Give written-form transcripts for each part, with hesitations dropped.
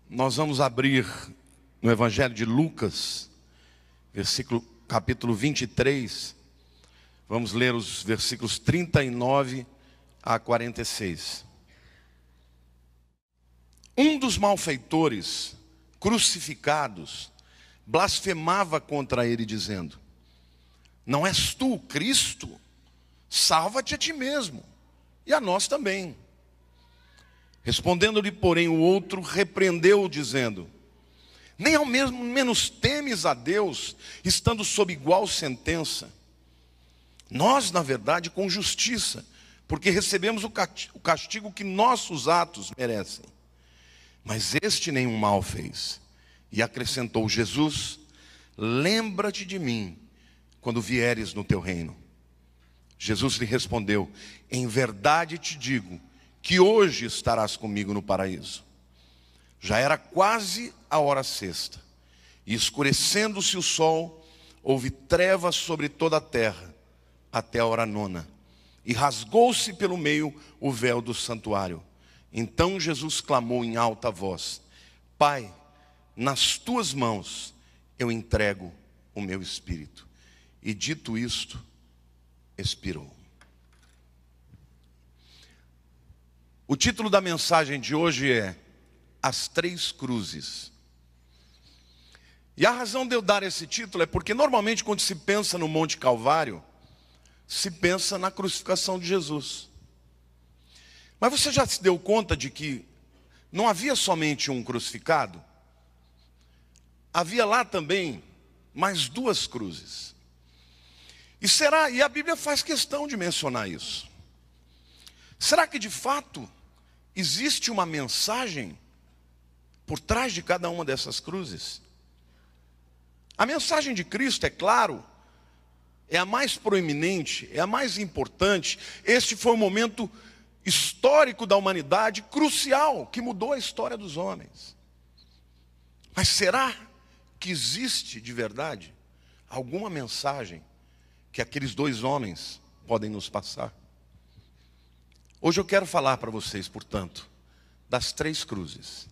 Nós vamos abrir no Evangelho de Lucas, capítulo 23. Vamos ler os versículos 39 a 46. Um dos malfeitores crucificados blasfemava contra ele, dizendo: não és tu o Cristo? Salva-te a ti mesmo e a nós também. Respondendo-lhe, porém, o outro repreendeu-o, dizendo: nem ao menos temes a Deus, estando sob igual sentença? Nós, na verdade, com justiça, porque recebemos o castigo que nossos atos merecem. Mas este nenhum mal fez. E acrescentou Jesus: lembra-te de mim quando vieres no teu reino. Jesus lhe respondeu: em verdade te digo que hoje estarás comigo no paraíso. Já era quase a hora sexta, e escurecendo-se o sol, houve trevas sobre toda a terra, até a hora nona. E rasgou-se pelo meio o véu do santuário. Então Jesus clamou em alta voz: Pai, nas tuas mãos eu entrego o meu espírito. E dito isto, expirou. O título da mensagem de hoje é As Três Cruzes. E a razão de eu dar esse título é porque normalmente quando se pensa no Monte Calvário, se pensa na crucificação de Jesus. Mas você já se deu conta de que não havia somente um crucificado? Havia lá também mais duas cruzes. E a Bíblia faz questão de mencionar isso. Será que de fato existe uma mensagem por trás de cada uma dessas cruzes? A mensagem de Cristo, é claro, é a mais proeminente, é a mais importante. Este foi um momento histórico da humanidade, crucial, que mudou a história dos homens. Mas será que existe de verdade alguma mensagem que aqueles dois homens podem nos passar? Hoje eu quero falar para vocês, portanto, das três cruzes,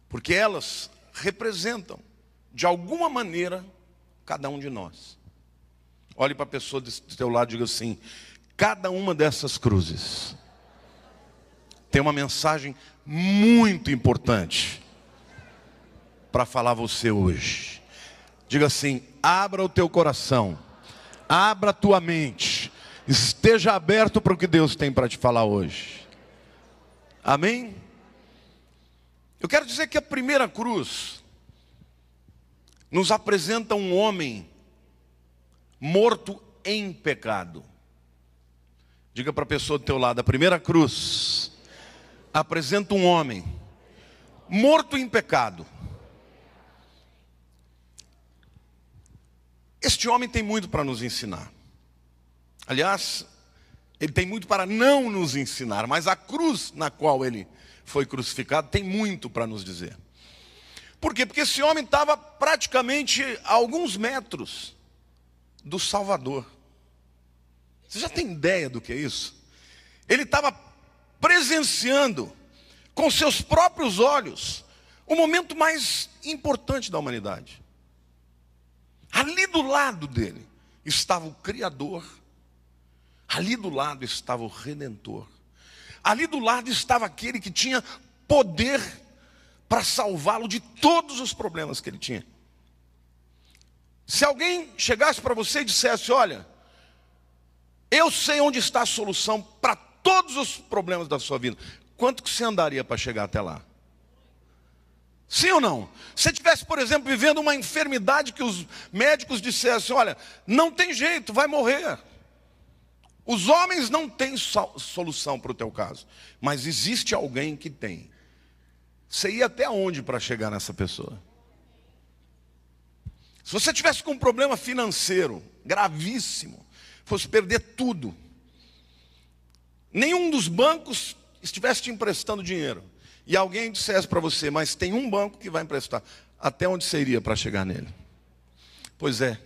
porque elas representam, de alguma maneira, cada um de nós. Olhe para a pessoa do teu lado e diga assim: cada uma dessas cruzes tem uma mensagem muito importante para falar a você hoje. Diga assim: abra o teu coração, abra a tua mente, esteja aberto para o que Deus tem para te falar hoje. Amém? Eu quero dizer que a primeira cruz nos apresenta um homem morto em pecado. Diga para a pessoa do teu lado: a primeira cruz apresenta um homem morto em pecado. Este homem tem muito para nos ensinar. Aliás, ele tem muito para não nos ensinar, mas a cruz na qual ele foi crucificado tem muito para nos dizer. Por quê? Porque esse homem estava praticamente a alguns metros do Salvador. Você já tem ideia do que é isso? Ele estava presenciando com seus próprios olhos o momento mais importante da humanidade. Ali do lado dele estava o Criador. Ali do lado estava o Redentor. Ali do lado estava aquele que tinha poder para salvá-lo de todos os problemas que ele tinha. Se alguém chegasse para você e dissesse: olha, eu sei onde está a solução para todos os problemas da sua vida, quanto que você andaria para chegar até lá? Sim ou não? Se você estivesse, por exemplo, vivendo uma enfermidade que os médicos dissessem: olha, não tem jeito, vai morrer. Os homens não têm solução para o teu caso, mas existe alguém que tem. Você ia até onde para chegar nessa pessoa? Se você tivesse com um problema financeiro gravíssimo, fosse perder tudo, nenhum dos bancos estivesse te emprestando dinheiro, e alguém dissesse para você: mas tem um banco que vai emprestar, até onde você iria para chegar nele? Pois é,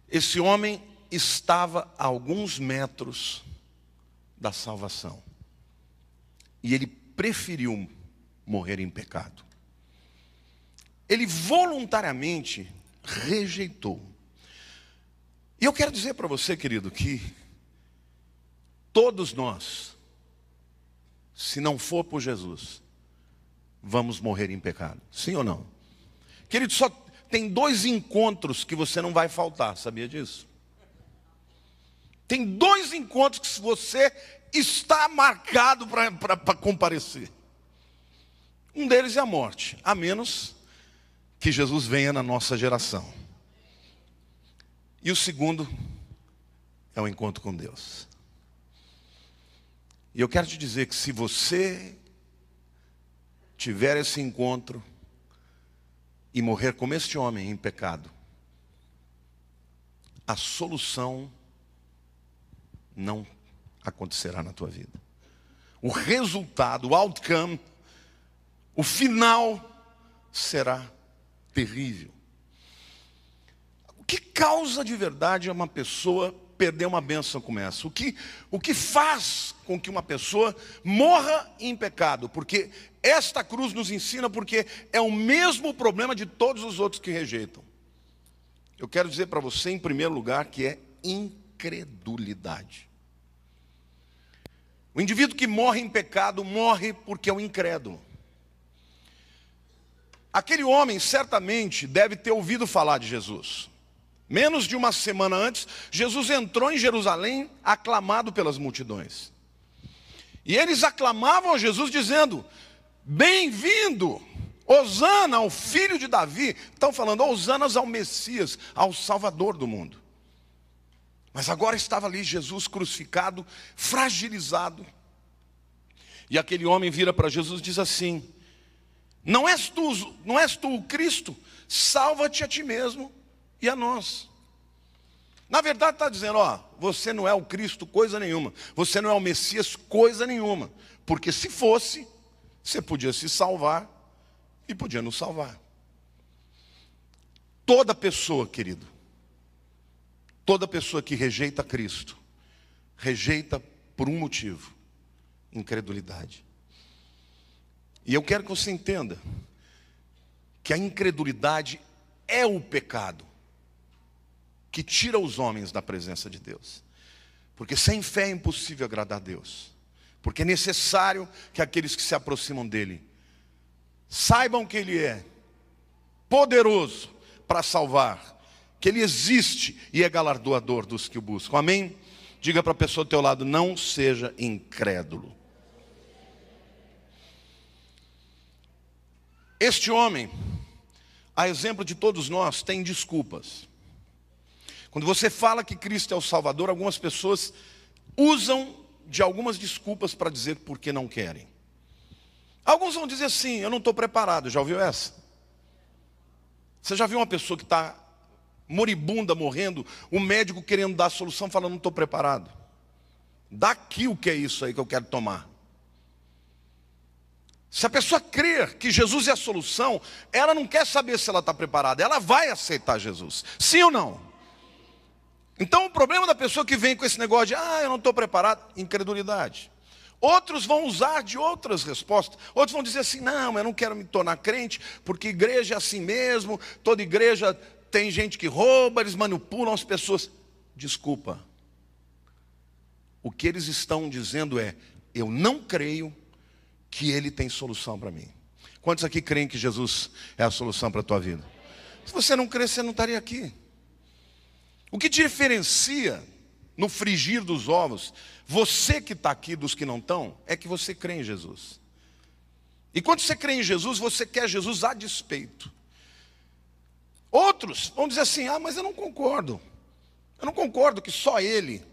esse homem estava a alguns metros da salvação, e ele preferiu morrer em pecado. Ele voluntariamente rejeitou. E eu quero dizer para você, querido, que todos nós, se não for por Jesus, vamos morrer em pecado. Sim ou não? Querido, só tem 2 encontros que você não vai faltar, sabia disso? Tem 2 encontros que você está marcado para comparecer. Um deles é a morte, a menos que Jesus venha na nossa geração. E o segundo é o encontro com Deus. E eu quero te dizer que se você tiver esse encontro e morrer como este homem em pecado, a solução não acontecerá na tua vida. O resultado, o outcome, o final será terrível. O que causa de verdade uma pessoa perder uma bênção como essa? O que faz com que uma pessoa morra em pecado? Porque esta cruz nos ensina, porque é o mesmo problema de todos os outros que rejeitam. Eu quero dizer para você, em primeiro lugar, que é incredulidade. O indivíduo que morre em pecado morre porque é um incrédulo. Aquele homem certamente deve ter ouvido falar de Jesus. Menos de uma semana antes, Jesus entrou em Jerusalém aclamado pelas multidões. E eles aclamavam a Jesus dizendo: bem-vindo, hosana ao filho de Davi. Estão falando hosanas ao Messias, ao Salvador do mundo. Mas agora estava ali Jesus crucificado, fragilizado. E aquele homem vira para Jesus e diz assim: não és tu o Cristo? Salva-te a ti mesmo e a nós. Na verdade está dizendo, você não é o Cristo coisa nenhuma. Você não é o Messias coisa nenhuma. Porque se fosse, você podia se salvar e podia nos salvar. Toda pessoa, querido, toda pessoa que rejeita Cristo, rejeita por um motivo: incredulidade. E eu quero que você entenda que a incredulidade é o pecado que tira os homens da presença de Deus. Porque sem fé é impossível agradar a Deus. Porque é necessário que aqueles que se aproximam dele saibam que ele é poderoso para salvar, que ele existe e é galardoador dos que o buscam. Amém? Diga para a pessoa do teu lado: não seja incrédulo. Este homem, a exemplo de todos nós, tem desculpas. Quando você fala que Cristo é o Salvador, algumas pessoas usam de algumas desculpas para dizer por que não querem. Alguns vão dizer assim: eu não estou preparado. Já ouviu essa? Você já viu uma pessoa que está moribunda, morrendo, o médico querendo dar a solução, falando: não estou preparado. Dá aqui o que é isso aí que eu quero tomar. Se a pessoa crer que Jesus é a solução, ela não quer saber se ela está preparada, ela vai aceitar Jesus. Sim ou não? Então o problema da pessoa que vem com esse negócio de eu não estou preparado, incredulidade. Outros vão usar de outras respostas. Outros vão dizer assim: não, eu não quero me tornar crente, porque igreja é assim mesmo, toda igreja tem gente que rouba, eles manipulam as pessoas. Desculpa. O que eles estão dizendo é: eu não creio que ele tem solução para mim. Quantos aqui creem que Jesus é a solução para a tua vida? Se você não crê, você não estaria aqui. O que te diferencia no frigir dos ovos, você que está aqui dos que não estão, é que você crê em Jesus. E quando você crê em Jesus, você quer Jesus a despeito. Outros vão dizer assim: mas eu não concordo. Eu não concordo que só ele,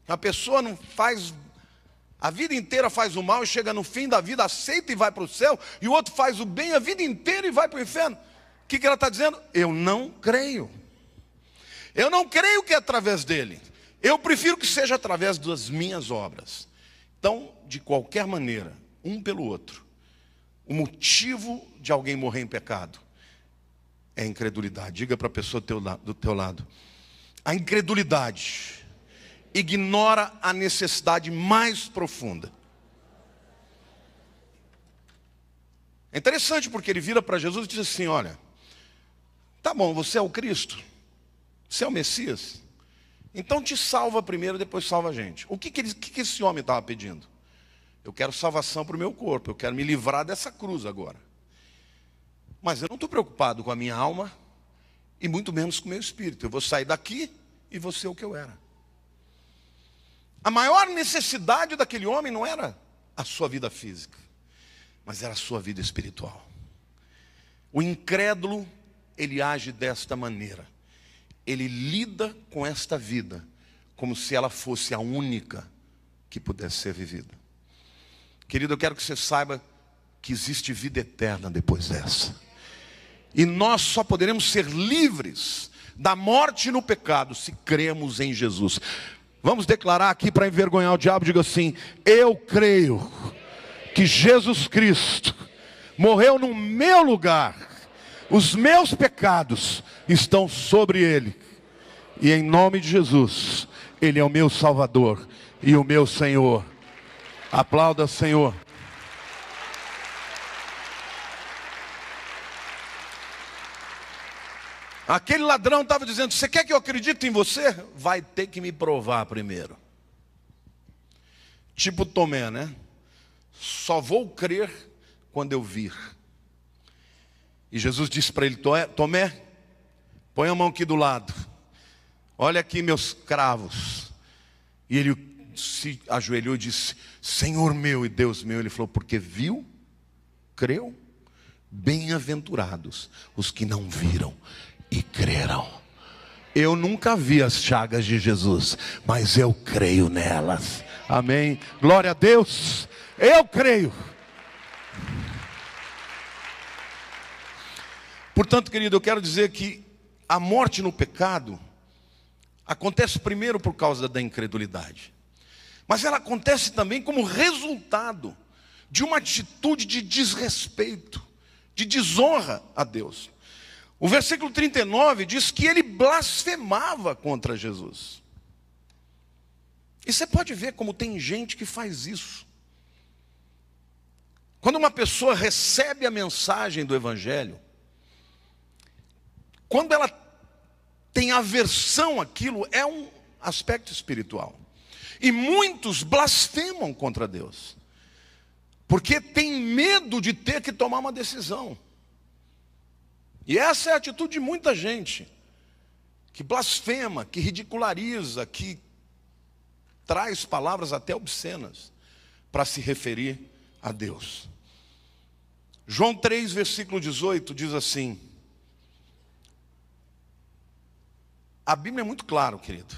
a pessoa não faz, a vida inteira faz o mal e chega no fim da vida, aceita e vai para o céu, e o outro faz o bem a vida inteira e vai para o inferno. O que ela está dizendo? Eu não creio. Eu não creio que é através dele. Eu prefiro que seja através das minhas obras. Então, de qualquer maneira, um pelo outro, o motivo de alguém morrer em pecado é a incredulidade. Diga para a pessoa do teu lado: a incredulidade ignora a necessidade mais profunda. É interessante porque ele vira para Jesus e diz assim: olha, tá bom, você é o Cristo, você é o Messias, então te salva primeiro, depois salva a gente. O que esse homem estava pedindo? Eu quero salvação para o meu corpo, eu quero me livrar dessa cruz agora. Mas eu não estou preocupado com a minha alma e muito menos com o meu espírito. Eu vou sair daqui e vou ser o que eu era. A maior necessidade daquele homem não era a sua vida física, mas era a sua vida espiritual. O incrédulo, ele age desta maneira. Ele lida com esta vida como se ela fosse a única que pudesse ser vivida. Querido, eu quero que você saiba que existe vida eterna depois dessa. E nós só poderemos ser livres da morte no pecado se cremos em Jesus. Vamos declarar aqui para envergonhar o diabo, diga assim: eu creio que Jesus Cristo morreu no meu lugar, os meus pecados estão sobre Ele, e em nome de Jesus, Ele é o meu Salvador e o meu Senhor. Aplauda, Senhor. Aquele ladrão estava dizendo: você quer que eu acredite em você? Vai ter que me provar primeiro. Tipo Tomé, né? Só vou crer quando eu vir. E Jesus disse para ele: Tomé, põe a mão aqui do lado. Olha aqui meus cravos. E ele se ajoelhou e disse: Senhor meu e Deus meu. Ele falou: porque viu, creu. Bem-aventurados os que não viram e creram. Eu nunca vi as chagas de Jesus, mas eu creio nelas. Amém. Glória a Deus. Eu creio. Portanto, querido, eu quero dizer que a morte no pecado acontece primeiro por causa da incredulidade, mas ela acontece também como resultado de uma atitude de desrespeito, de desonra a Deus. O versículo 39 diz que ele blasfemava contra Jesus. E você pode ver como tem gente que faz isso. Quando uma pessoa recebe a mensagem do Evangelho, quando ela tem aversão àquilo, é um aspecto espiritual. E muitos blasfemam contra Deus, porque tem medo de ter que tomar uma decisão. E essa é a atitude de muita gente, que blasfema, que ridiculariza, que traz palavras até obscenas para se referir a Deus. João 3, versículo 18 diz assim. A Bíblia é muito clara, querido.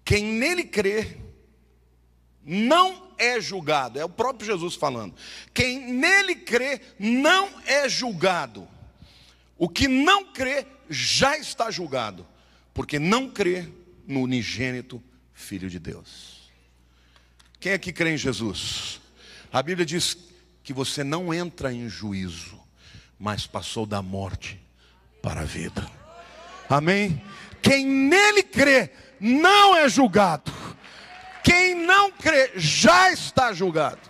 Quem nele crê não é julgado. É o próprio Jesus falando. Quem nele crê não é julgado. O que não crê já está julgado, porque não crê no unigênito Filho de Deus. Quem aqui crê em Jesus? A Bíblia diz que você não entra em juízo, mas passou da morte para a vida. Amém? Quem nele crê não é julgado. Quem não crê já está julgado.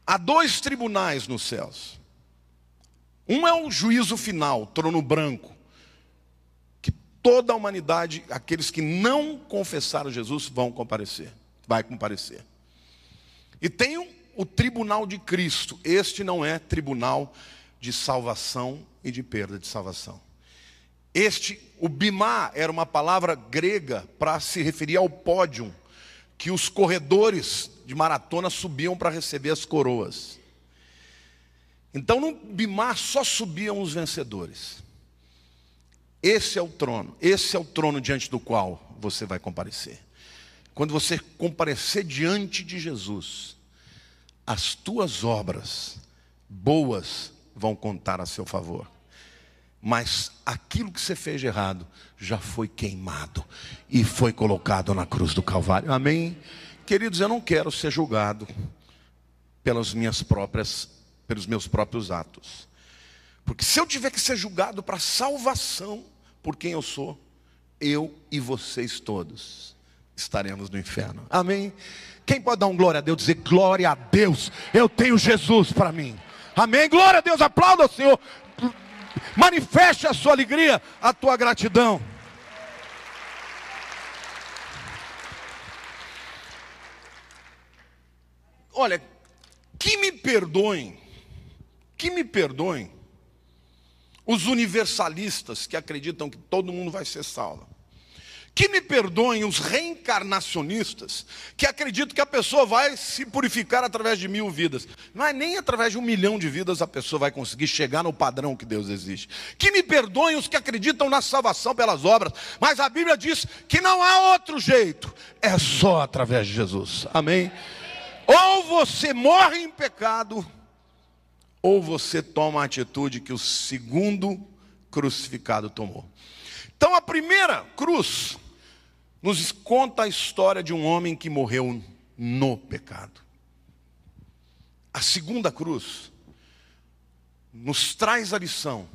Há dois tribunais nos céus. Um é o juízo final, trono branco, que toda a humanidade, aqueles que não confessaram Jesus, vai comparecer. E tem o tribunal de Cristo. Este não é tribunal de salvação e de perda de salvação. O bimá era uma palavra grega para se referir ao pódio, que os corredores de maratona subiam para receber as coroas. Então no bimá só subiam os vencedores. Esse é o trono diante do qual você vai comparecer. Quando você comparecer diante de Jesus, as tuas obras boas vão contar a seu favor. Mas aquilo que você fez de errado já foi queimado e foi colocado na cruz do Calvário. Amém? Queridos, eu não quero ser julgado pelos meus próprios atos. Porque se eu tiver que ser julgado para salvação por quem eu sou, eu e vocês todos estaremos no inferno. Amém? Quem pode dar um glória a Deus, dizer glória a Deus, eu tenho Jesus para mim? Amém? Glória a Deus, aplauda o Senhor. Manifeste a sua alegria, a tua gratidão. Olha, que me perdoem os universalistas que acreditam que todo mundo vai ser salvo. Que me perdoem os reencarnacionistas que acreditam que a pessoa vai se purificar através de 1000 vidas. Não é nem através de 1 milhão de vidas a pessoa vai conseguir chegar no padrão que Deus exige. Que me perdoem os que acreditam na salvação pelas obras. Mas a Bíblia diz que não há outro jeito. É só através de Jesus. Amém? Ou você morre em pecado, ou você toma a atitude que o segundo crucificado tomou. Então a primeira cruz nos conta a história de um homem que morreu no pecado. A segunda cruz nos traz a lição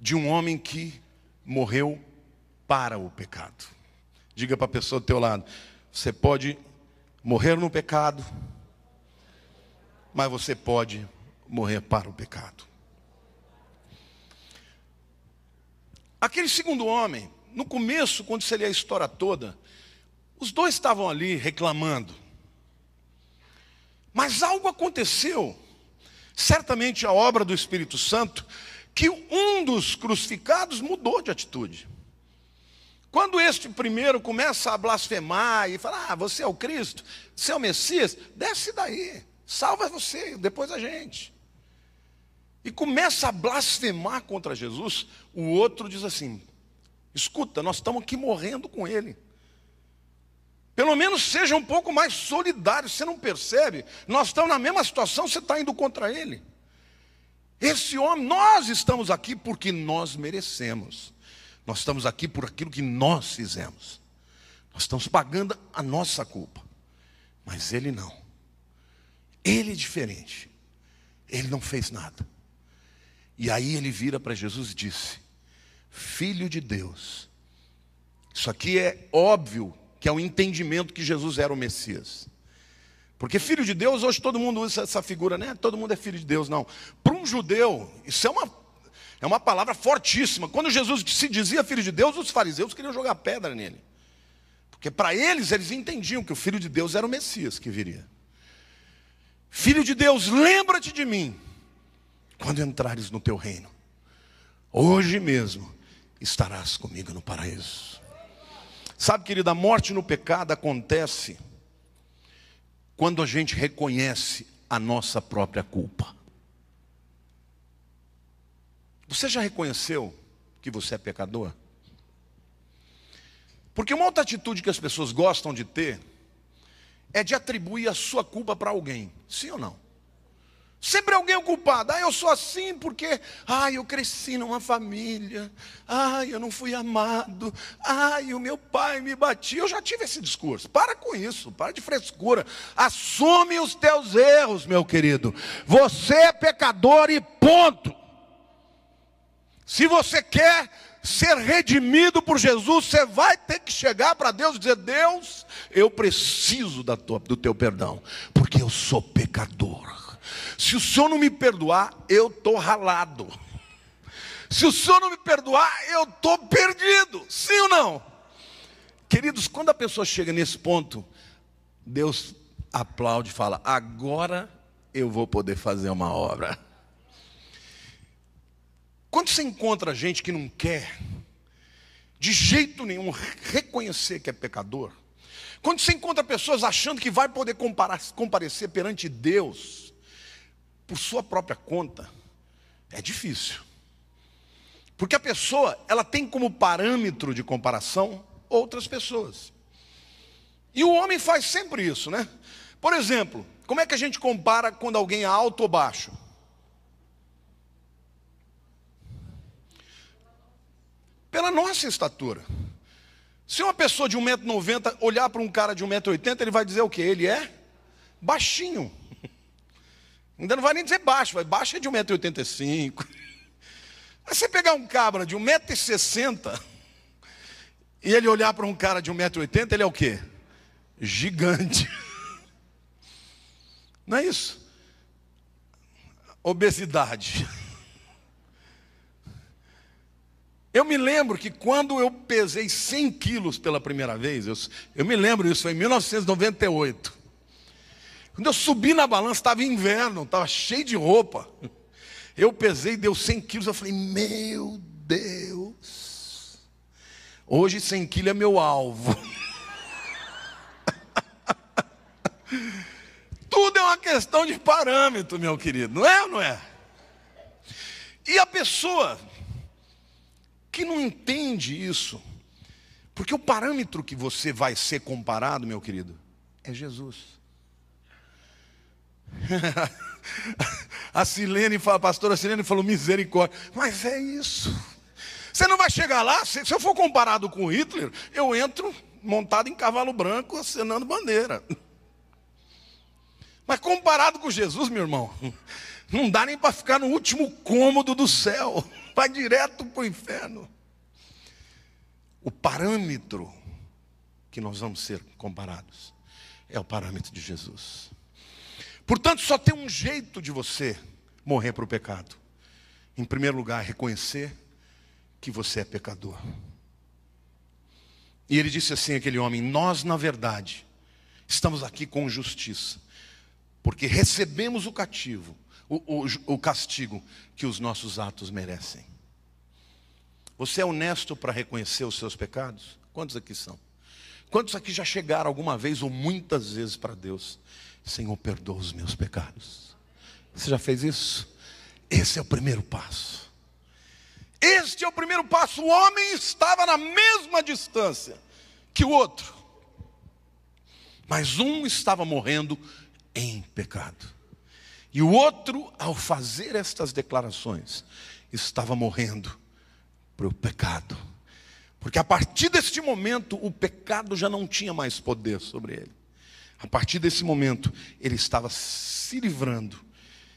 de um homem que morreu para o pecado. Diga para a pessoa do teu lado, você pode morrer no pecado, mas você pode morrer para o pecado. Aquele segundo homem, no começo, quando você lê a história toda, os dois estavam ali reclamando. Mas algo aconteceu, certamente a obra do Espírito Santo, que um dos crucificados mudou de atitude. Quando este primeiro começa a blasfemar e fala, você é o Cristo, você é o Messias, desce daí, salva você, depois a gente. E começa a blasfemar contra Jesus, o outro diz assim, escuta, nós estamos aqui morrendo com ele. Pelo menos seja um pouco mais solidário, você não percebe? Nós estamos na mesma situação, você está indo contra ele. Esse homem, nós estamos aqui porque nós merecemos. Nós estamos aqui por aquilo que nós fizemos. Nós estamos pagando a nossa culpa. Mas ele não. Ele é diferente. Ele não fez nada. E aí ele vira para Jesus e disse, Filho de Deus. Isso aqui é óbvio que é um entendimento que Jesus era o Messias. Porque filho de Deus, hoje todo mundo usa essa figura, né? Todo mundo é filho de Deus, não. Para um judeu, isso é uma palavra fortíssima. Quando Jesus se dizia filho de Deus, os fariseus queriam jogar pedra nele. Porque para eles entendiam que o Filho de Deus era o Messias que viria. Filho de Deus, lembra-te de mim quando entrares no teu reino. Hoje mesmo estarás comigo no paraíso. Sabe, querido, a morte no pecado acontece quando a gente reconhece a nossa própria culpa. Você já reconheceu que você é pecador? Porque uma outra atitude que as pessoas gostam de ter é de atribuir a sua culpa para alguém. Sim ou não? Sempre alguém é o culpado. Eu sou assim porque eu cresci numa família. Eu não fui amado. O meu pai me batia. Eu já tive esse discurso. Para com isso, para de frescura. Assume os teus erros, meu querido. Você é pecador e ponto. Se você quer ser redimido por Jesus, você vai ter que chegar para Deus e dizer, Deus, eu preciso do teu perdão, porque eu sou pecador. Se o Senhor não me perdoar, eu estou ralado. Se o Senhor não me perdoar, eu estou perdido. Sim ou não? Queridos, quando a pessoa chega nesse ponto, Deus aplaude e fala, agora eu vou poder fazer uma obra. Quando você encontra gente que não quer, de jeito nenhum, reconhecer que é pecador, quando você encontra pessoas achando que vai poder comparecer perante Deus, por sua própria conta, é difícil. Porque a pessoa, ela tem como parâmetro de comparação outras pessoas. E o homem faz sempre isso, né? Por exemplo, como é que a gente compara quando alguém é alto ou baixo? Pela nossa estatura. Se uma pessoa de 1,90 m olhar para um cara de 1,80 m, ele vai dizer o quê? Ele é baixinho. Ainda não vai nem dizer baixo, baixo é de 1,85 m. Mas você pegar um cabra de 1,60 m e ele olhar para um cara de 1,80 m, ele é o quê? Gigante. Não é isso? Obesidade. Eu me lembro que quando eu pesei 100 quilos pela primeira vez, eu me lembro isso, foi em 1998. Quando eu subi na balança, estava inverno, estava cheio de roupa. Eu pesei, deu 100 quilos, eu falei, meu Deus. Hoje 100 quilos é meu alvo. Tudo é uma questão de parâmetro, meu querido, não é ou não é? E a pessoa que não entende isso, porque o parâmetro que você vai ser comparado, meu querido, é Jesus. A pastora Silene falou, misericórdia, mas é isso. Você não vai chegar lá, se eu for comparado com Hitler, eu entro montado em cavalo branco, acenando bandeira. Mas comparado com Jesus, meu irmão, não dá nem para ficar no último cômodo do céu, vai direto para o inferno. O parâmetro que nós vamos ser comparados é o parâmetro de Jesus. Portanto, só tem um jeito de você morrer para o pecado. Em primeiro lugar, reconhecer que você é pecador. E ele disse assim, aquele homem, nós na verdade estamos aqui com justiça, porque recebemos o castigo que os nossos atos merecem. Você é honesto para reconhecer os seus pecados? Quantos aqui são? Quantos aqui já chegaram alguma vez ou muitas vezes para Deus? Senhor, perdoa os meus pecados. Você já fez isso? Esse é o primeiro passo. Este é o primeiro passo. O homem estava na mesma distância que o outro, mas um estava morrendo em pecado, e o outro, ao fazer estas declarações, estava morrendo para o pecado, porque a partir deste momento o pecado já não tinha mais poder sobre ele. A partir desse momento ele estava se livrando,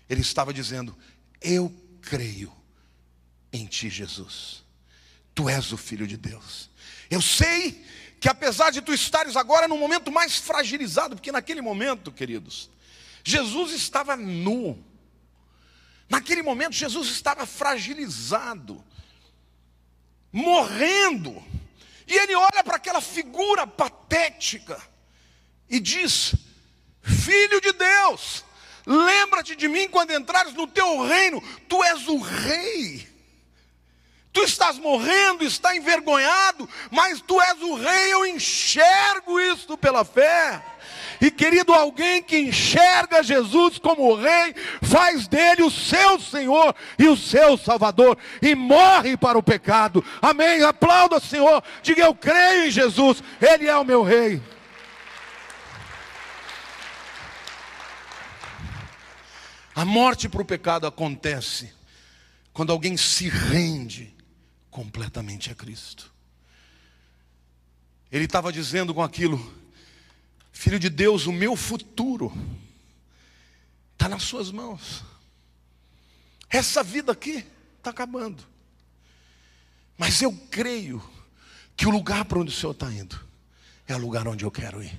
ele estava dizendo, eu creio em ti, Jesus, tu és o Filho de Deus. Eu sei que apesar de tu estares agora no momento mais fragilizado, porque naquele momento, queridos, Jesus estava nu. Naquele momento Jesus estava fragilizado, morrendo. E ele olha para aquela figura patética e diz, Filho de Deus, lembra-te de mim quando entrares no teu reino. Tu és o rei. Tu estás morrendo, está envergonhado, mas tu és o rei. Eu enxergo isto pela fé. E querido, alguém que enxerga Jesus como o rei, faz dele o seu Senhor e o seu Salvador, e morre para o pecado. Amém? Aplauda o Senhor, diga, eu creio em Jesus, Ele é o meu rei. A morte para o pecado acontece quando alguém se rende completamente a Cristo. Ele estava dizendo com aquilo, Filho de Deus, o meu futuro está nas suas mãos. Essa vida aqui está acabando, mas eu creio que o lugar para onde o Senhor está indo é o lugar onde eu quero ir.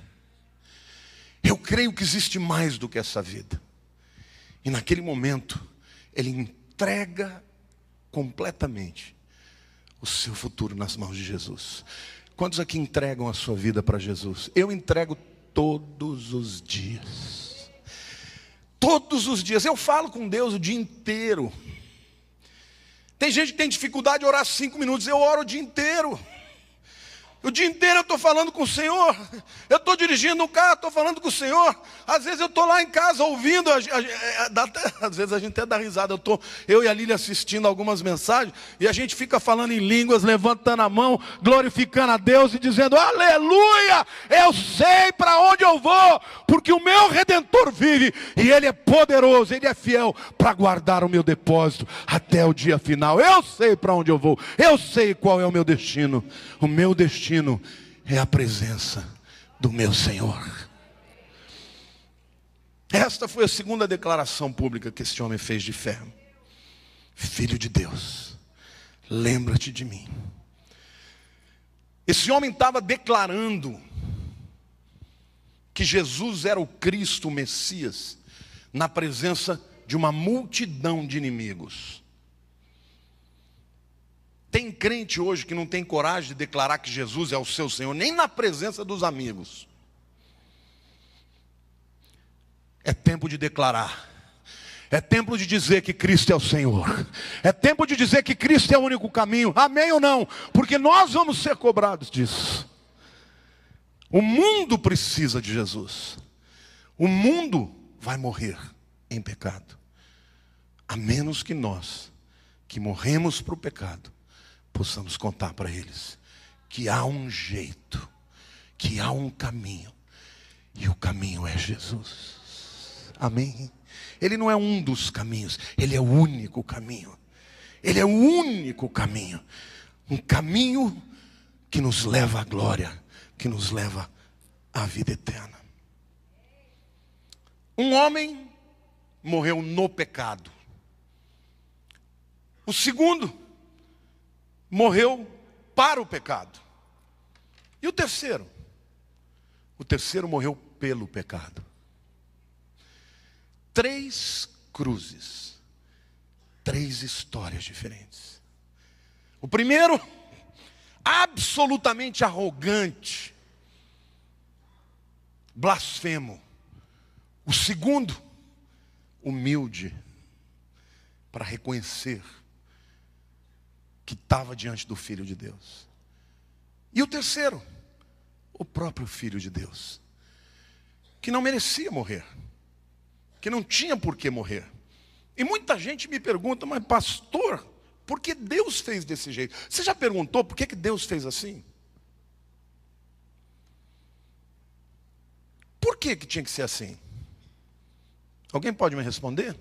Eu creio que existe mais do que essa vida. E naquele momento ele entrega completamente o seu futuro nas mãos de Jesus. Quantos aqui entregam a sua vida para Jesus? Eu entrego todos os dias. Todos os dias. Eu falo com Deus o dia inteiro. Tem gente que tem dificuldade de orar 5 minutos. Eu oro o dia inteiro. O dia inteiro eu estou falando com o Senhor. Eu estou dirigindo um carro, estou falando com o Senhor. Às vezes eu estou lá em casa ouvindo, às vezes a gente até dá risada. Eu e a Lília assistindo algumas mensagens, e a gente fica falando em línguas, levantando a mão, glorificando a Deus e dizendo, aleluia, eu sei para onde eu vou, porque o meu Redentor vive, e Ele é poderoso, Ele é fiel para guardar o meu depósito até o dia final. Eu sei para onde eu vou, eu sei qual é o meu destino. O meu destino é a presença do meu Senhor. Esta foi a segunda declaração pública que esse homem fez de fé. Filho de Deus, lembra-te de mim. Esse homem estava declarando que Jesus era o Cristo, o Messias, na presença de uma multidão de inimigos. Tem crente hoje que não tem coragem de declarar que Jesus é o seu Senhor, nem na presença dos amigos. É tempo de declarar. É tempo de dizer que Cristo é o Senhor. É tempo de dizer que Cristo é o único caminho. Amém ou não? Porque nós vamos ser cobrados disso. O mundo precisa de Jesus. O mundo vai morrer em pecado. A menos que nós, que morremos para o pecado, possamos contar para eles que há um jeito, que há um caminho. E o caminho é Jesus. Amém? Ele não é um dos caminhos, Ele é o único caminho. Ele é o único caminho. Um caminho que nos leva à glória, que nos leva à vida eterna. Um homem morreu no pecado. O segundo morreu para o pecado. E o terceiro? O terceiro morreu pelo pecado. 3 cruzes, 3 histórias diferentes. O primeiro, absolutamente arrogante, blasfemo. O segundo, humilde, para reconhecer que estava diante do Filho de Deus. E o terceiro, o próprio Filho de Deus, que não merecia morrer, que não tinha por que morrer. E muita gente me pergunta, mas pastor, por que Deus fez desse jeito? Você já perguntou por que Deus fez assim? Por que tinha que ser assim? Alguém pode me responder?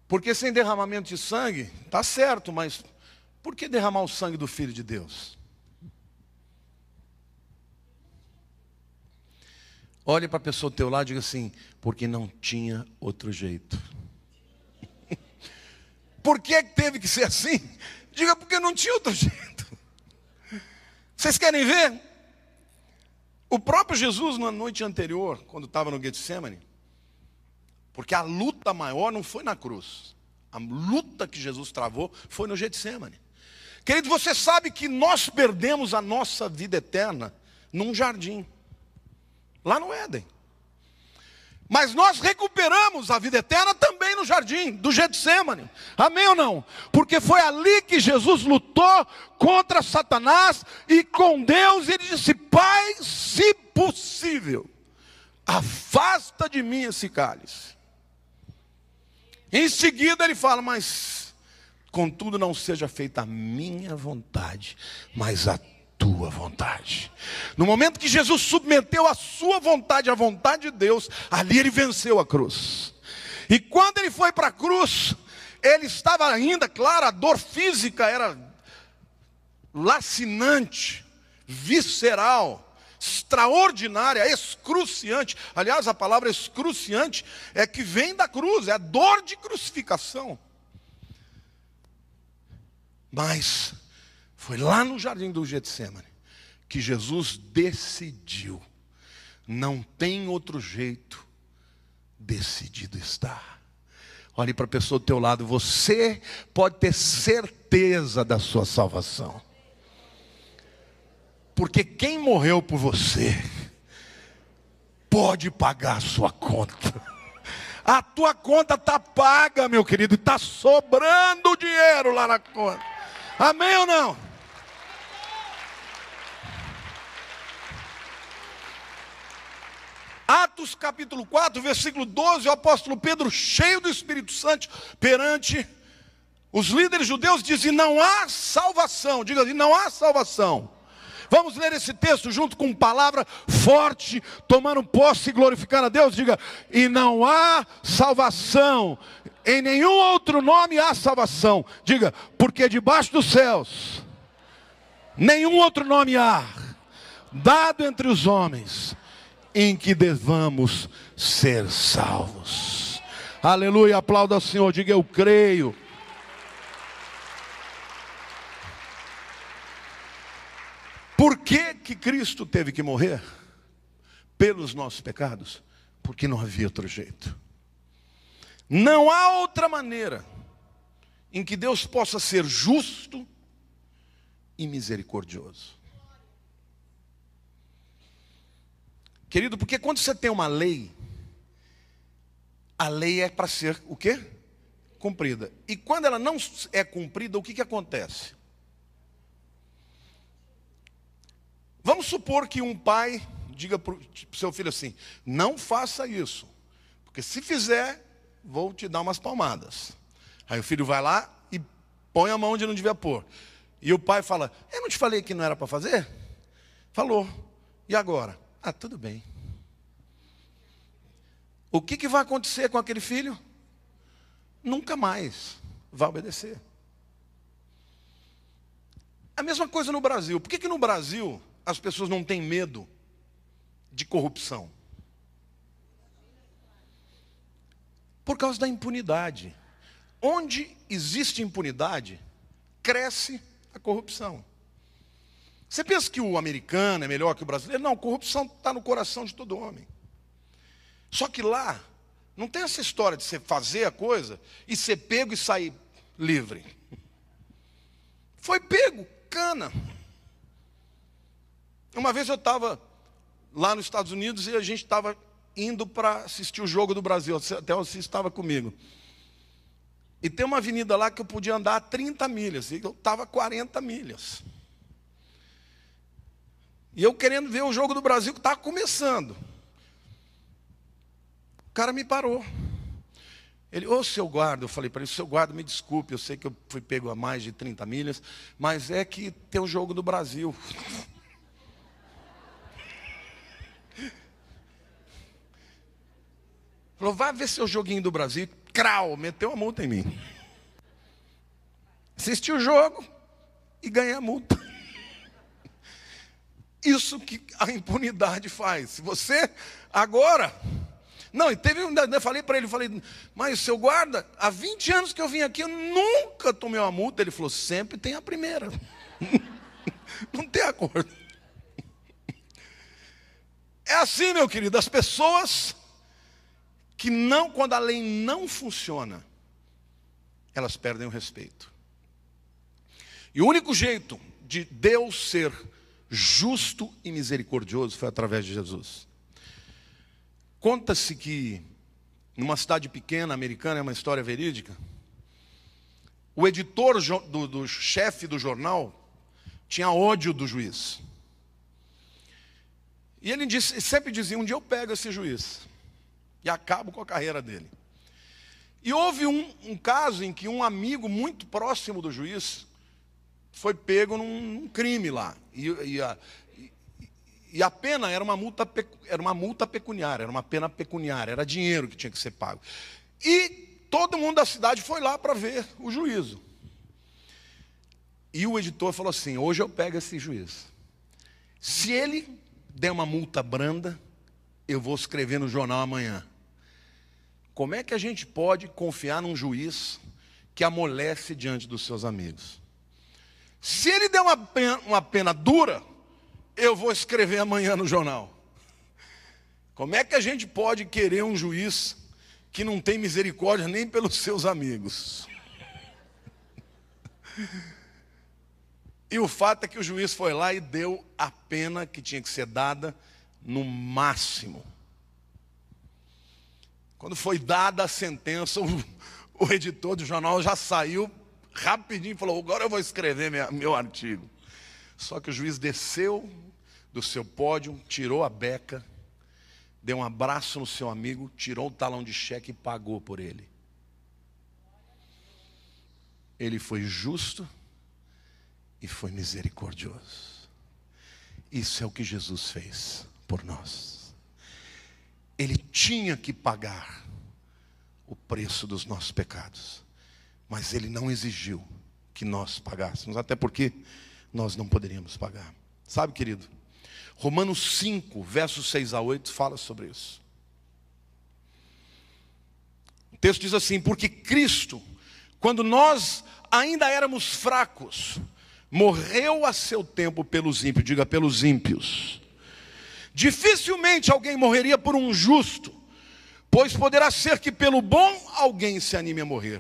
Porque sem derramamento de sangue, está certo, mas por que derramar o sangue do Filho de Deus? Olhe para a pessoa do teu lado e diga assim, porque não tinha outro jeito. Por que teve que ser assim? Diga, porque não tinha outro jeito. Vocês querem ver? O próprio Jesus, na noite anterior, quando estava no Getsemane, porque a luta maior não foi na cruz. A luta que Jesus travou foi no Getsemane. Querido, você sabe que nós perdemos a nossa vida eterna num jardim, lá no Éden. Mas nós recuperamos a vida eterna também no jardim do Getsemane. Amém ou não? Porque foi ali que Jesus lutou contra Satanás e com Deus ele disse, Pai, se possível, afasta de mim esse cálice. Em seguida ele fala, mas contudo não seja feita a minha vontade, mas a tua vontade. No momento que Jesus submeteu a sua vontade à vontade de Deus, ali ele venceu a cruz. E quando ele foi para a cruz, ele estava ainda, claro, a dor física era lacinante, visceral, extraordinária, excruciante. Aliás, a palavra excruciante é que vem da cruz, é a dor de crucificação. Mas foi lá no jardim do Getsemane que Jesus decidiu. Não tem outro jeito, decidido está. Olhe para a pessoa do teu lado, você pode ter certeza da sua salvação. Porque quem morreu por você pode pagar a sua conta. A tua conta está paga, meu querido, está sobrando dinheiro lá na conta. Amém ou não? Atos capítulo 4, versículo 12, o apóstolo Pedro, cheio do Espírito Santo, perante os líderes judeus, diz, e não há salvação. Diga assim, não há salvação. Vamos ler esse texto junto com palavra forte, tomando posse e glorificando a Deus. Diga, e não há salvação, em nenhum outro nome há salvação. Diga, porque debaixo dos céus, nenhum outro nome há, dado entre os homens, em que devamos ser salvos. Aleluia, aplauda ao Senhor, diga eu creio. Por que Cristo teve que morrer? pelos nossos pecados, porque não havia outro jeito. Não há outra maneira em que Deus possa ser justo e misericordioso. Querido, porque quando você tem uma lei, a lei é para ser o quê? Cumprida. E quando ela não é cumprida, o que acontece? Vamos supor que um pai diga para o seu filho assim: não faça isso, porque se fizer, vou te dar umas palmadas. Aí o filho vai lá e põe a mão onde não devia pôr. E o pai fala: eu não te falei que não era para fazer? Falou. E agora? Ah, tudo bem. O que vai acontecer com aquele filho? Nunca mais vai obedecer. A mesma coisa no Brasil. Por que no Brasil as pessoas não têm medo de corrupção? Por causa da impunidade. Onde existe impunidade, cresce a corrupção. Você pensa que o americano é melhor que o brasileiro? Não, corrupção está no coração de todo homem. Só que lá, não tem essa história de você fazer a coisa e ser pego e sair livre. Foi pego, cana. Uma vez eu estava lá nos Estados Unidos e a gente estava indo para assistir o jogo do Brasil. Até o Cis estava comigo. E tem uma avenida lá que eu podia andar 30 milhas. E eu estava 40 milhas. E eu querendo ver o jogo do Brasil que estava começando. O cara me parou. Ele: ô seu guarda, eu falei para ele: seu guarda, me desculpe, eu sei que eu fui pego a mais de 30 milhas, mas é que tem o jogo do Brasil. Falou: vai ver seu joguinho do Brasil. Crau, meteu a multa em mim. Assisti o jogo e ganhei a multa. Isso que a impunidade faz. Se você agora... Não, e teve um... Eu falei para ele, mas seu guarda, há 20 anos que eu vim aqui, eu nunca tomei uma multa. Ele falou: sempre tem a primeira. Não tem acordo. É assim, meu querido, as pessoas que não, quando a lei não funciona, elas perdem o respeito. E o único jeito de Deus ser justo e misericordioso foi através de Jesus. Conta-se que numa cidade pequena americana, é uma história verídica, o editor do chefe do jornal tinha ódio do juiz. E ele sempre dizia: um dia eu pego esse juiz e acabo com a carreira dele. E houve um caso em que um amigo muito próximo do juiz foi pego num crime lá. E a pena era uma multa pecuniária, era uma pena pecuniária, era dinheiro que tinha que ser pago. E todo mundo da cidade foi lá para ver o juízo. E o editor falou assim: hoje eu pego esse juiz. Se ele der uma multa branda, eu vou escrever no jornal amanhã. Como é que a gente pode confiar num juiz que amolece diante dos seus amigos? Se ele der uma pena dura, eu vou escrever amanhã no jornal. Como é que a gente pode querer um juiz que não tem misericórdia nem pelos seus amigos? E o fato é que o juiz foi lá e deu a pena que tinha que ser dada no máximo. Quando foi dada a sentença, o editor do jornal já saiu rapidinho e falou: agora eu vou escrever meu artigo. Só que o juiz desceu do seu pódio, tirou a beca, deu um abraço no seu amigo, tirou o talão de cheque e pagou por ele. Ele foi justo e foi misericordioso. Isso é o que Jesus fez por nós. Ele tinha que pagar o preço dos nossos pecados, mas ele não exigiu que nós pagássemos, até porque nós não poderíamos pagar. Sabe, querido, Romanos 5, versos 6 a 8 fala sobre isso. O texto diz assim: porque Cristo, quando nós ainda éramos fracos, morreu a seu tempo pelos ímpios. Diga: pelos ímpios. Dificilmente alguém morreria por um justo, pois poderá ser que pelo bom alguém se anime a morrer.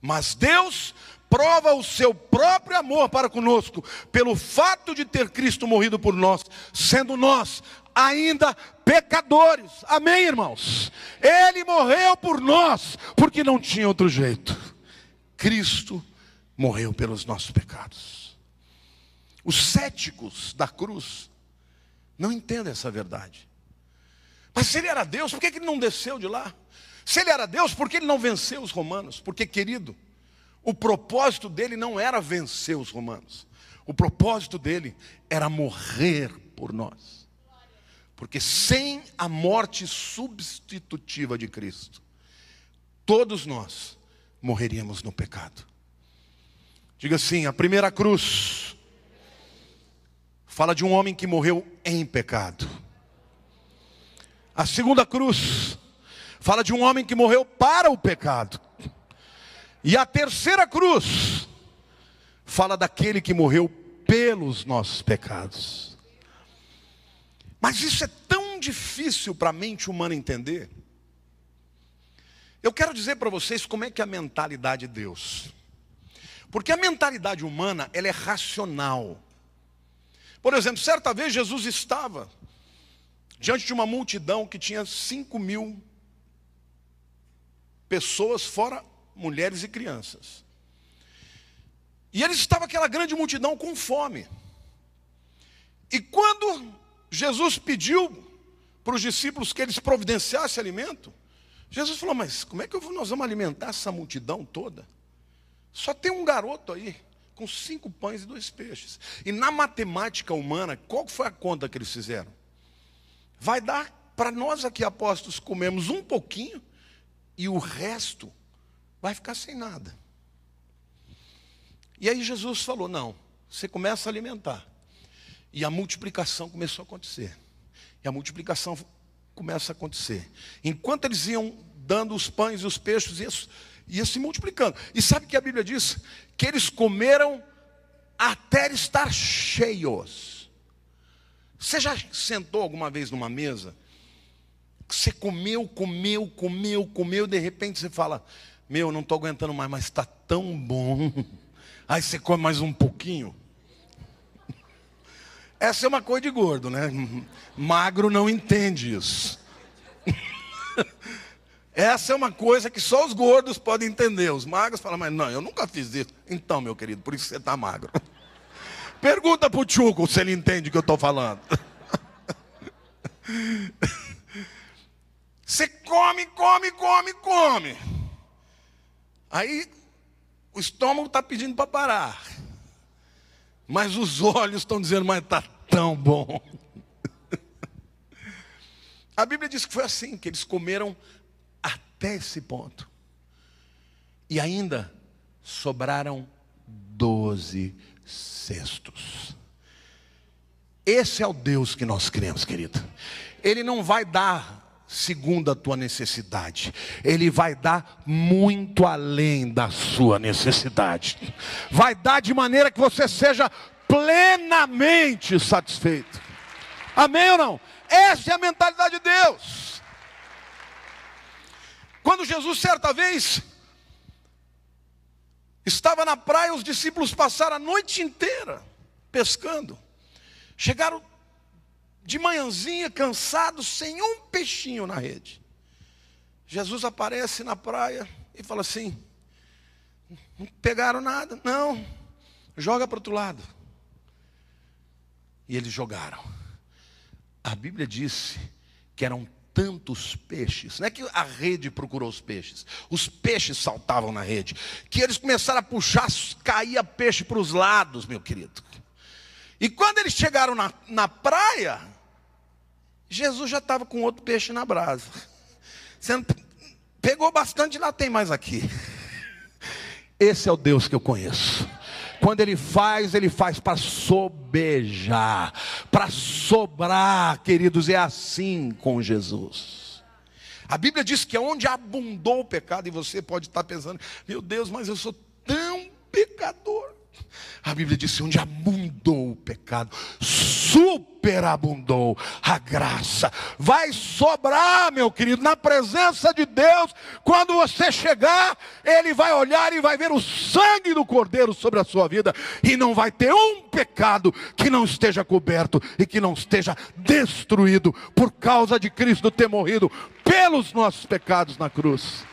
Mas Deus prova o seu próprio amor para conosco, pelo fato de ter Cristo morrido por nós, sendo nós ainda pecadores. Amém, irmãos? Ele morreu por nós, porque não tinha outro jeito. Cristo morreu pelos nossos pecados. Os céticos da cruz não entendem essa verdade. Mas se ele era Deus, por que ele não desceu de lá? Se ele era Deus, por que ele não venceu os romanos? Porque, querido, o propósito dele não era vencer os romanos. O propósito dele era morrer por nós. Porque sem a morte substitutiva de Cristo, todos nós morreríamos no pecado. Diga assim, a primeira cruz fala de um homem que morreu em pecado. A segunda cruz fala de um homem que morreu para o pecado. E a terceira cruz fala daquele que morreu pelos nossos pecados. Mas isso é tão difícil para a mente humana entender. Eu quero dizer para vocês como é que é a mentalidade de Deus. Porque a mentalidade humana, ela é racional. Por exemplo, certa vez Jesus estava diante de uma multidão que tinha 5.000 pessoas, fora mulheres e crianças. E ele estava aquela grande multidão com fome. E quando Jesus pediu para os discípulos que eles providenciassem alimento, Jesus falou, mas como é que nós vamos alimentar essa multidão toda? Só tem um garoto aí, com 5 pães e 2 peixes. E na matemática humana, qual foi a conta que eles fizeram? Vai dar para nós aqui, apóstolos, comermos um pouquinho, e o resto vai ficar sem nada. E aí Jesus falou, não, você começa a alimentar. E a multiplicação começou a acontecer. E a multiplicação começa a acontecer. Enquanto eles iam dando os pães e os peixes, ia se multiplicando. E sabe o que a Bíblia diz? Que eles comeram até estar cheios. Você já sentou alguma vez numa mesa? Você comeu, de repente você fala, meu, não estou aguentando mais, mas está tão bom. Aí você come mais um pouquinho. Essa é uma coisa de gordo, né? Magro não entende isso. Essa é uma coisa que só os gordos podem entender. Os magros falam, mas não, eu nunca fiz isso. Então, meu querido, por isso você está magro. Pergunta para o Tchuco se ele entende o que eu estou falando. Você come. Aí o estômago está pedindo para parar. Mas os olhos estão dizendo, mas está tão bom. A Bíblia diz que foi assim, que eles comeram até esse ponto. E ainda sobraram 12 cestos. Esse é o Deus que nós cremos, querido. Ele não vai dar segundo a tua necessidade. Ele vai dar muito além da sua necessidade. Vai dar de maneira que você seja plenamente satisfeito. Amém ou não? Essa é a mentalidade de Deus. Quando Jesus certa vez estava na praia, os discípulos passaram a noite inteira pescando. Chegaram de manhãzinha, cansados, sem um peixinho na rede. Jesus aparece na praia e fala assim, não pegaram nada? Não, joga para o outro lado. E eles jogaram. A Bíblia disse que eram tantos peixes, não é que a rede procurou os peixes saltavam na rede, que eles começaram a puxar, caía peixe para os lados, meu querido. E quando eles chegaram na praia, Jesus já estava com outro peixe na brasa. Você pegou bastante, lá tem mais aqui. Esse é o Deus que eu conheço. Quando Ele faz para sobejar, para sobrar, queridos, é assim com Jesus. A Bíblia diz que é onde abundou o pecado, e você pode estar pensando, meu Deus, mas eu sou tão pecador. A Bíblia diz: onde abundou o pecado, superabundou a graça. Vai sobrar, meu querido, na presença de Deus. Quando você chegar, Ele vai olhar e vai ver o sangue do Cordeiro sobre a sua vida, e não vai ter um pecado que não esteja coberto e que não esteja destruído por causa de Cristo ter morrido pelos nossos pecados na cruz.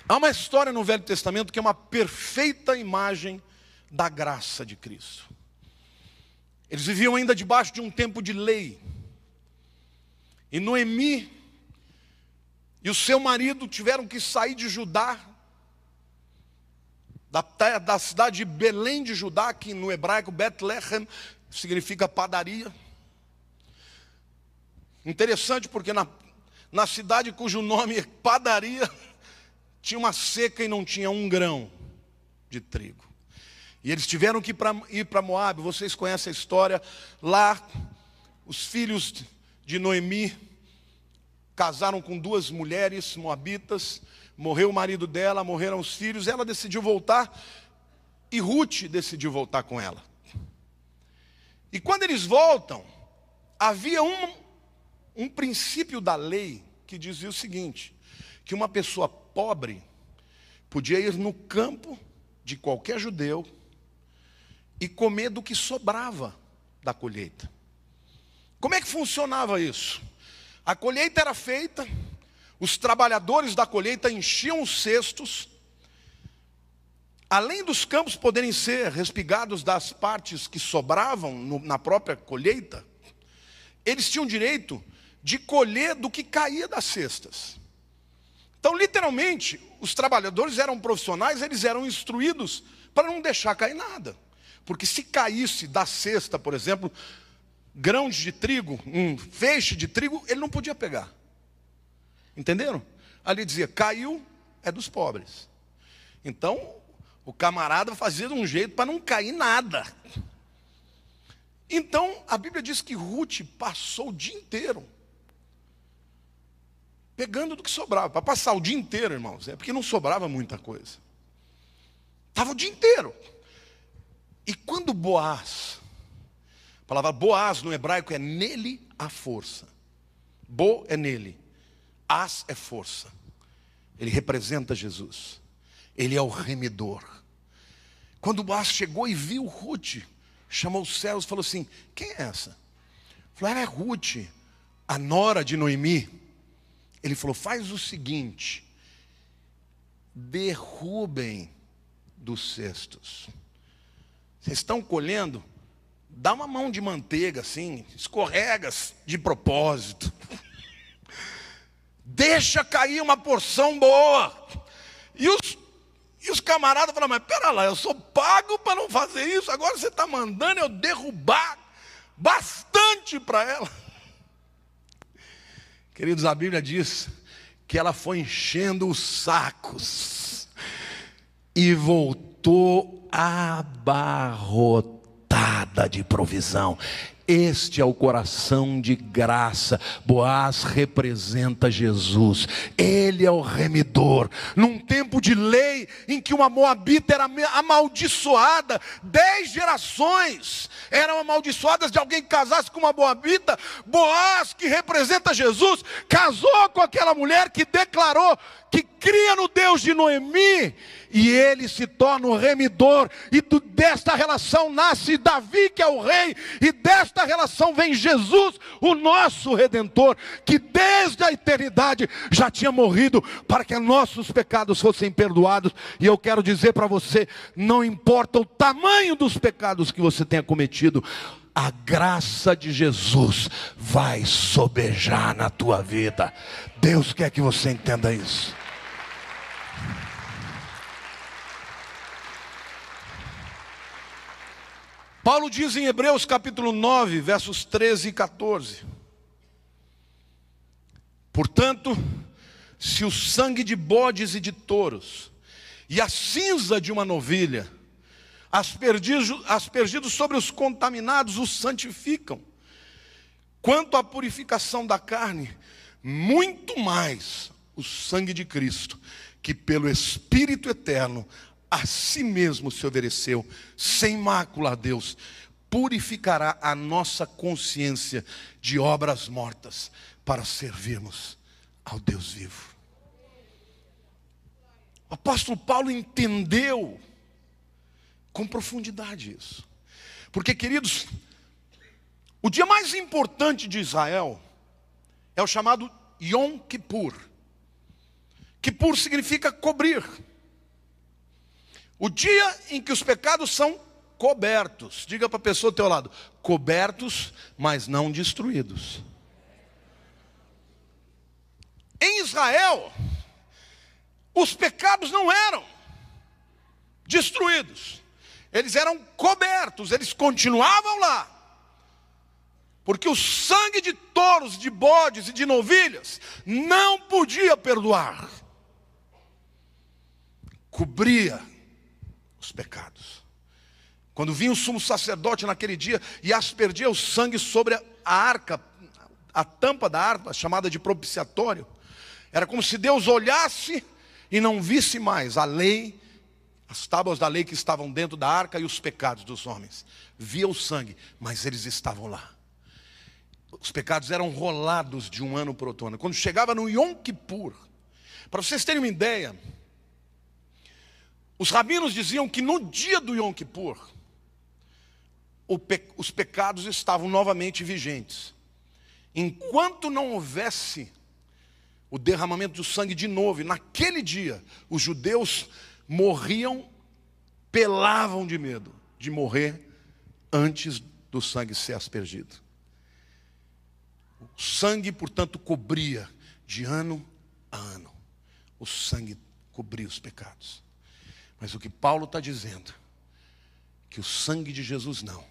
Há uma história no Velho Testamento que é uma perfeita imagem da graça de Cristo. Eles viviam ainda debaixo de um tempo de lei. E Noemi e o seu marido tiveram que sair de Judá, da cidade de Belém de Judá, que no hebraico Bethlehem significa padaria. Interessante porque na cidade cujo nome é padaria, tinha uma seca e não tinha um grão de trigo. E eles tiveram que ir para Moabe. Vocês conhecem a história. Lá, os filhos de Noemi casaram com 2 mulheres moabitas. Morreu o marido dela, morreram os filhos. Ela decidiu voltar e Ruth decidiu voltar com ela. E quando eles voltam, havia um princípio da lei que dizia o seguinte: que uma pessoa pobre podia ir no campo de qualquer judeu e comer do que sobrava da colheita. Como é que funcionava isso? A colheita era feita, os trabalhadores da colheita enchiam os cestos. Além dos campos poderem ser respigados das partes que sobravam na própria colheita, eles tinham direito de colher do que caía das cestas. Então, literalmente, os trabalhadores eram profissionais, eles eram instruídos para não deixar cair nada. Porque se caísse da cesta, por exemplo, grãos de trigo, um feixe de trigo, ele não podia pegar. Entenderam? Ali dizia: caiu, é dos pobres. Então, o camarada fazia de um jeito para não cair nada. Então, a Bíblia diz que Ruth passou o dia inteiro pegando do que sobrava. Para passar o dia inteiro, irmãos, é porque não sobrava muita coisa. Estava o dia inteiro. E quando Boaz, a palavra Boaz no hebraico é nele a força. Bo é nele, as é força. Ele representa Jesus. Ele é o remidor. Quando Boaz chegou e viu Ruth, chamou os servos e falou assim: quem é essa? Falou: ela é Ruth, a nora de Noemi. Ele falou: faz o seguinte, derrubem dos cestos. Vocês estão colhendo, dá uma mão de manteiga assim, escorrega de propósito. Deixa cair uma porção boa. E os camaradas falaram: mas pera lá, eu sou pago para não fazer isso, agora você está mandando eu derrubar bastante para ela. Queridos, a Bíblia diz que ela foi enchendo os sacos e voltou abarrotada de provisão. Este é o coração de graça. Boaz representa Jesus. Ele é o remidor. Num tempo de lei em que uma moabita era amaldiçoada, 10 gerações eram amaldiçoadas de alguém que casasse com uma moabita. Boaz, que representa Jesus, casou com aquela mulher que declarou que cria no Deus de Noemi, e ele se torna o remidor, e desta relação nasce Davi, que é o rei, e desta relação vem Jesus, o nosso Redentor, que desde a eternidade já tinha morrido para que nossos pecados fossem perdoados. E eu quero dizer para você, não importa o tamanho dos pecados que você tenha cometido, a graça de Jesus vai sobejar na tua vida. Deus quer que você entenda isso. Paulo diz em Hebreus capítulo 9, versos 13 e 14: portanto, se o sangue de bodes e de touros e a cinza de uma novilha, aspergidos sobre os contaminados, os santificam, quanto à purificação da carne, muito mais o sangue de Cristo, que pelo Espírito eterno a si mesmo se ofereceu, sem mácula a Deus, purificará a nossa consciência de obras mortas, para servirmos ao Deus vivo. O apóstolo Paulo entendeu com profundidade isso. Porque, queridos, o dia mais importante de Israel é o chamado Yom Kippur. Kippur significa cobrir. O dia em que os pecados são cobertos. Diga para a pessoa ao teu lado: cobertos, mas não destruídos. Em Israel, os pecados não eram destruídos. Eles eram cobertos, eles continuavam lá. Porque o sangue de touros, de bodes e de novilhas não podia perdoar. Cobria os pecados. Quando vinha o sumo sacerdote naquele dia e aspergia o sangue sobre a arca, a tampa da arca, chamada de propiciatório, era como se Deus olhasse e não visse mais a lei, as tábuas da lei que estavam dentro da arca e os pecados dos homens. Via o sangue, mas eles estavam lá. Os pecados eram rolados de um ano para outro ano. Quando chegava no Yom Kippur, para vocês terem uma ideia, os rabinos diziam que no dia do Yom Kippur, os pecados estavam novamente vigentes. Enquanto não houvesse o derramamento do sangue de novo, e naquele dia, os judeus morriam, pelavam de medo de morrer antes do sangue ser aspergido. O sangue, portanto, cobria de ano a ano. O sangue cobria os pecados. Mas o que Paulo está dizendo, que o sangue de Jesus não,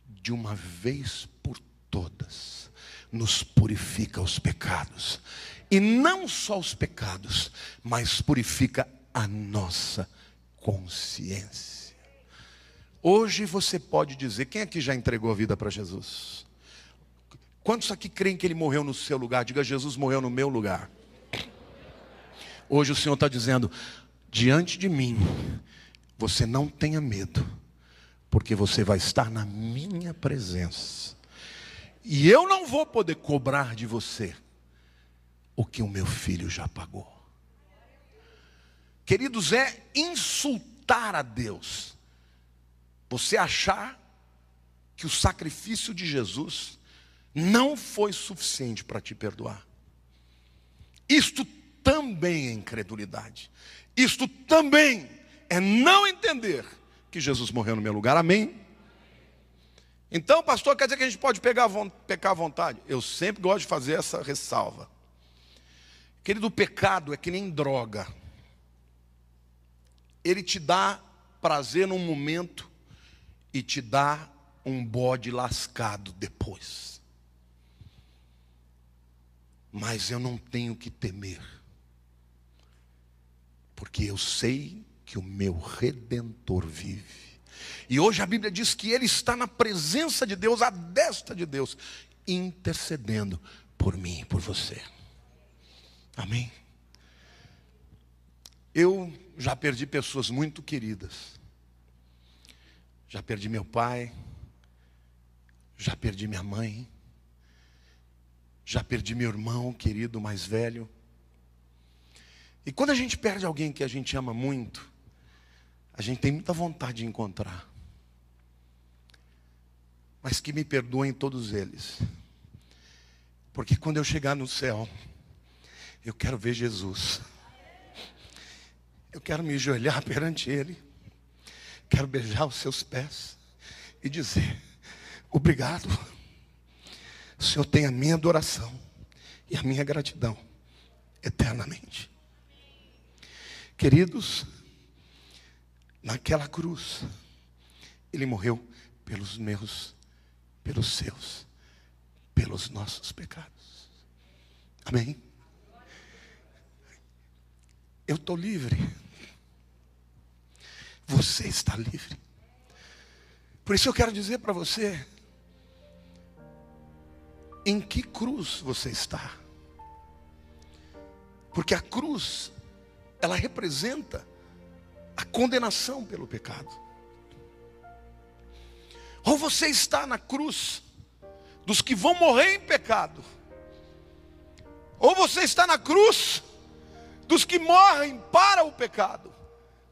de uma vez por todas, nos purifica os pecados. E não só os pecados, mas purifica a nossa consciência. Hoje você pode dizer, quem aqui já entregou a vida para Jesus? Quantos aqui creem que Ele morreu no seu lugar? Diga: Jesus morreu no meu lugar. Hoje o Senhor está dizendo: diante de mim, você não tenha medo, porque você vai estar na minha presença. E eu não vou poder cobrar de você o que o meu filho já pagou. Queridos, é insultar a Deus você achar que o sacrifício de Jesus não foi suficiente para te perdoar. Isto também é incredulidade. Isto também é não entender que Jesus morreu no meu lugar. Amém? Então, pastor, quer dizer que a gente pode pecar à vontade? Eu sempre gosto de fazer essa ressalva. Querido, o pecado é que nem droga. Ele te dá prazer num momento e te dá um bode lascado depois. Mas eu não tenho que temer, porque eu sei que o meu Redentor vive. E hoje a Bíblia diz que Ele está na presença de Deus, à destra de Deus, intercedendo por mim e por você. Amém? Eu já perdi pessoas muito queridas. Já perdi meu pai, já perdi minha mãe, já perdi meu irmão querido mais velho. E quando a gente perde alguém que a gente ama muito, a gente tem muita vontade de encontrar. Mas que me perdoem todos eles. Porque quando eu chegar no céu, eu quero ver Jesus. Eu quero me ajoelhar perante Ele. Quero beijar os seus pés e dizer: obrigado. O Senhor tem a minha adoração e a minha gratidão eternamente. Queridos, naquela cruz, Ele morreu pelos meus, pelos seus, pelos nossos pecados. Amém? Eu estou livre. Você está livre. Por isso eu quero dizer para você: em que cruz você está? Porque a cruz ela representa a condenação pelo pecado. Ou você está na cruz dos que vão morrer em pecado, ou você está na cruz dos que morrem para o pecado,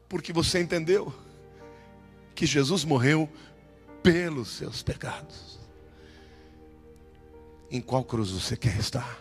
porque você entendeu que Jesus morreu pelos seus pecados. Em qual cruz você quer estar?